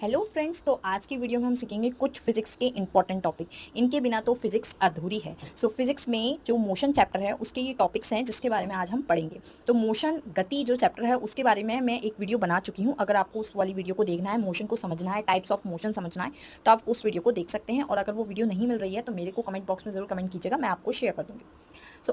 Hello friends, तो आज की वीडियो में हम सीखेंगे कुछ फिजिक्स के इंपॉर्टेंट टॉपिक। इनके बिना तो फिजिक्स अधूरी है। फिजिक्स में जो मोशन चैप्टर है उसके ये टॉपिक्स हैं जिसके बारे में आज हम पढ़ेंगे। तो मोशन गति जो चैप्टर है उसके बारे में मैं एक वीडियो बना चुकी हूँ। अगर आपको उस वाली वीडियो को देखना है, मोशन को समझना है, टाइप्स ऑफ मोशन समझना है, तो आप उस वीडियो को देख सकते हैं। और अगर वो वीडियो नहीं मिल रही है तो मेरे को कमेंट बॉक्स में ज़रूर कमेंट कीजिएगा, मैं आपको शेयर कर दूँगी।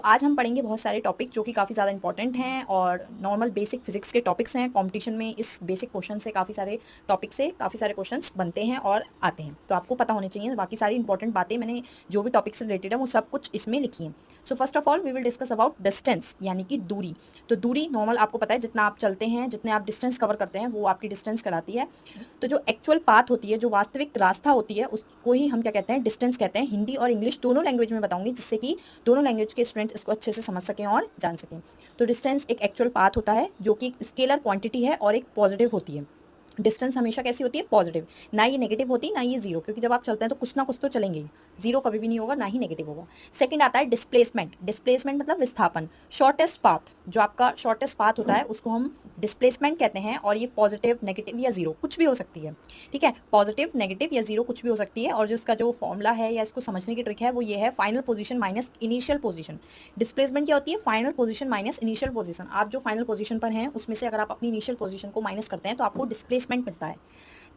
आज हम पढ़ेंगे बहुत सारे टॉपिक जो कि काफ़ी ज़्यादा इंपॉर्टेंट हैं और नॉर्मल बेसिक फिजिक्स के टॉपिक्स हैं। कॉम्पिटिशन में इस बेसिक क्वेश्चन से काफ़ी सारे टॉपिक से काफ़ी सारे क्वेश्चंस बनते हैं और आते हैं, तो आपको पता होने चाहिए। बाकी सारी इंपॉर्टेंट बातें मैंने जो भी टॉपिक से रिलेटेड है वो सब कुछ इसमें लिखी हैं। First of all we will discuss about distance, यानी कि दूरी। तो दूरी नॉर्मल आपको पता है, जितना आप चलते हैं, जितने आप डिस्टेंस कवर करते हैं वो आपकी डिस्टेंस कहलाती है। तो जो एक्चुअल पाथ होती है, जो वास्तविक रास्ता होती है, उसको ही हम क्या कहते हैं, डिस्टेंस कहते हैं। हिंदी और इंग्लिश दोनों लैंग्वेज में बताऊंगी जिससे कि दोनों लैंग्वेज के स्टूडेंट इसको अच्छे से समझ सकें और जान सकें। तो डिस्टेंस एक एक्चुअल पाथ होता है जो कि एक स्केलर क्वांटिटी है और एक पॉजिटिव होती है। डिस्टेंस हमेशा कैसी होती है? पॉजिटिव। ना ये नेगेटिव होती, ना ये जीरो, क्योंकि जब आप चलते हैं तो कुछ ना कुछ तो चलेंगे ही। जीरो कभी भी नहीं होगा, ना ही नेगेटिव होगा। सेकंड आता है डिस्प्लेसमेंट। डिस्प्लेसमेंट मतलब विस्थापन। शॉर्टेस्ट पाथ, जो आपका शॉर्टेस्ट पाथ होता है उसको हम डिस्प्लेसमेंट कहते हैं। और ये पॉजिटिव, नेगेटिव या जीरो कुछ भी हो सकती है। ठीक है, पॉजिटिव, नेगेटिव या जीरो कुछ भी हो सकती है। और जो इसका जो फॉर्मूला है या इसको समझने की ट्रिक है वो ये है, final position minus initial position. Displacement क्या होती है? Final position minus initial position. आप जो फाइनल पोजीशन पर हैं उसमें से अगर आप अपनी इनिशियल पोजीशन को माइनस करते हैं तो आपको डिस्प्लेसमेंट मिलता है।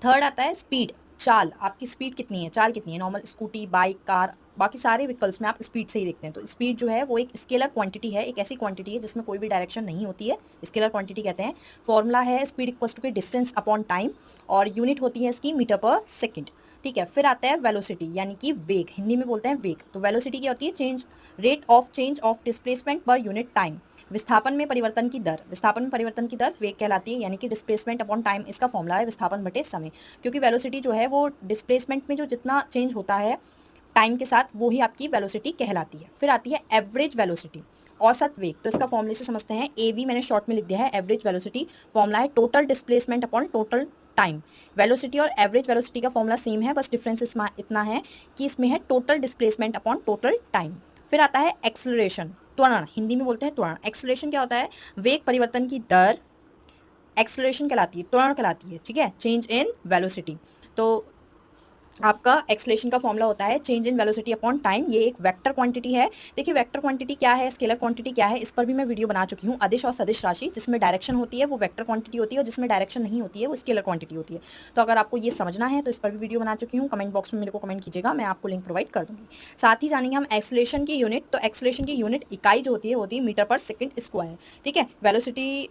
थर्ड आता है स्पीड, चाल। आपकी स्पीड कितनी है, चाल कितनी है। नॉर्मल स्कूटी, बाइक, कार, बाकी सारे व्हीकल्स में आप स्पीड से ही देखते हैं। तो स्पीड जो है वो एक स्केलर क्वांटिटी है, एक ऐसी क्वांटिटी है जिसमें कोई भी डायरेक्शन नहीं होती है, स्केलर क्वांटिटी कहते हैं। फॉर्मूला है speed equals to distance upon time, और यूनिट होती है इसकी मीटर पर सेकंड। ठीक है, फिर आता है वेलोसिटी, यानी कि वेग, हिंदी में बोलते हैं वेग। तो वेलोसिटी क्या होती है? Rate of change of displacement per unit time. विस्थापन में परिवर्तन की दर, विस्थापन में परिवर्तन की दर वेग कहलाती है, यानी कि डिस्प्लेसमेंट अपॉन टाइम इसका फॉर्मूला है विस्थापन बटे समय। क्योंकि वेलोसिटी जो है वो डिस्प्लेसमेंट में जो जितना चेंज होता है टाइम के साथ, वो ही आपकी वेलोसिटी कहलाती है। फिर आती है एवरेज वेलोसिटी, औसत वेग। तो इसका फॉर्मूले से समझते हैं। एवी मैंने शॉर्ट में लिख दिया है, एवरेज वेलोसिटी। फॉर्मूला है total displacement upon total time. Velocity और एवरेज वेलोसिटी का फॉर्मूला सेम है, बस डिफरेंस इसमें इतना है कि इसमें है total displacement upon total time. फिर आता है एक्सेलरेशन, त्वरण, हिंदी में बोलते हैं त्वरण। एक्सेलरेशन क्या होता है? वेग परिवर्तन की दर एक्सेलरेशन कहलाती है, त्वरण कहलाती है। ठीक है, चेंज इन वेलोसिटी। तो आपका एक्सेलरेशन का फॉर्मूला होता है change in velocity upon time. ये एक वेक्टर क्वांटिटी है। देखिए वेक्टर क्वांटिटी क्या है, स्केलर क्वांटिटी क्या है, इस पर भी मैं वीडियो बना चुकी हूँ। अदिश और सदिश राशि, जिसमें डायरेक्शन होती है वो वेक्टर क्वांटिटी होती है, और जिसमें डायरेक्शन नहीं होती है वो स्केलर क्वांटिटी होती है। तो अगर आपको ये समझना है तो इस पर भी वीडियो बना चुकी हूँ। कमेंट बॉक्स में मेरे को कमेंट कीजिएगा, मैं आपको लिंक प्रोवाइड कर दूँगी। साथ ही जानेंगे हम एक्सेलरेशन की यूनिट। तो एक्सेलरेशन की यूनिट इकाई जो होती है मीटर पर सेकेंड स्क्वायर। ठीक है, वेलोसिटी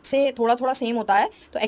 से थोड़ा थोड़ा सेम होता है। तो